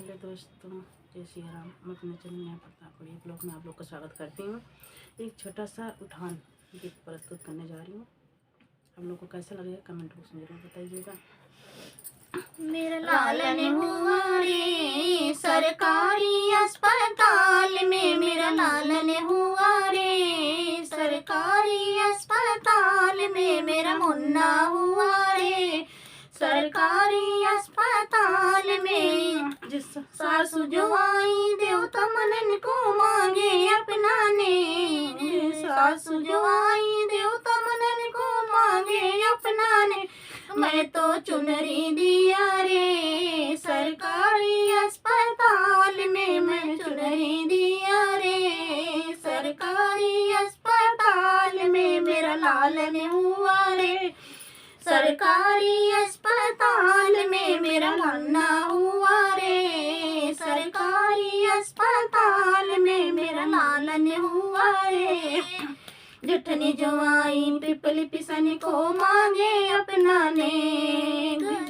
Hello दोस्तों, जय श्री राम। मैं अपने चैनल न्याय प्रतापगढ़ी ब्लॉग में आप लोग का स्वागत करती हूँ। एक छोटा सा उठान गीत प्रस्तुत करने जा रही हूँ। आप लोग को कैसा लगेगा कमेंट बॉक्स में जरूर बताइएगा। मेरा लालन हुआ रे सरकारी अस्पताल में, मेरा लालन हुआ रे सरकारी अस्पताल में, मेरा मुन्ना हुआ रे सरकारी अस्पताल में। जिस सासु जो आई देवता मनन को मांगे अपनाने, सासु जो आई देवता मनन को मांगे अपनाने। मैं तो चुनरी दिया रे सरकारी अस्पताल में, मैं चुनरी दिया रे सरकारी अस्पताल में, मेरा लालन हुआ रे सरकारी अस्पताल में, मेरा मुन्ना हुआ रे सरकारी अस्पताल में, मेरा लालन हुआ रे। जठनी जो आई पिपली पिसनी को मांगे अपनाने,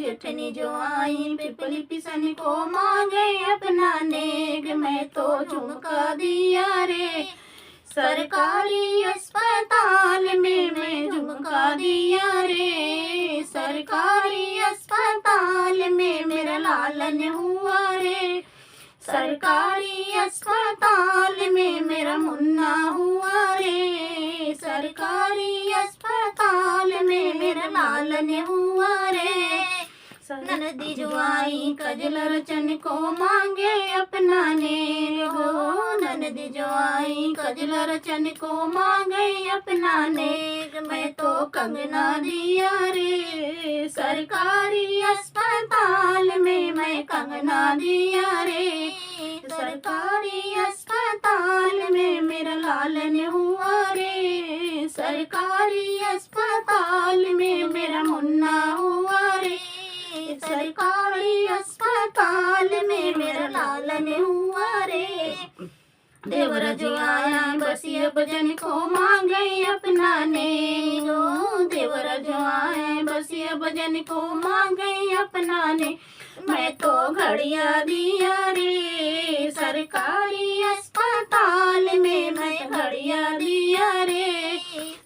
जठनी जो आई पिपली पिसनी को मांगे अपनाने। मैं तो झुमका दिया रे सरकारी अस्पताल में, मैं झुमका दिया रे सरकारी अस्पताल में, मेरा लालन हुआ रे सरकारी अस्पताल में, मेरा मुन्ना हुआ रे सरकारी अस्पताल में, मेरा लालन हुआ रे। ननदी जो आई कजल रचन को मांगे अपनाने हो, ननदी जो आई कजल रचन को मांगे अपनाने। मैं तो कंगना दिया रे सरकारी अस्पताल में, मैं कंगना दिया रे सरकारी अस्पताल में, मेरा लालन हुआ रे सरकारी अस्पताल में, मेरा मुन्ना हुआ रे सरकारी अस्पताल में, मेरा लालन हुआ रे। देवर जो आया बसिया भजन को मांगे अपनाने हो, देवर जो आए बसिया भजन को मांगे अपनाने। मैं तो घड़िया दिया रे सरकारी अस्पताल में, मैं घड़िया दिया रे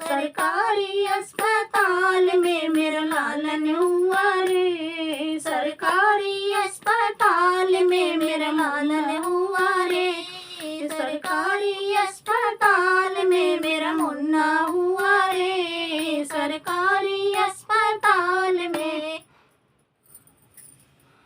सरकारी अस्पताल में, मेरा लालन हुआ रे सरकारी अस्पताल में, मेरा लालन हुआ रे सरकारी अस्पताल में, मेरा मुन्ना हुआ।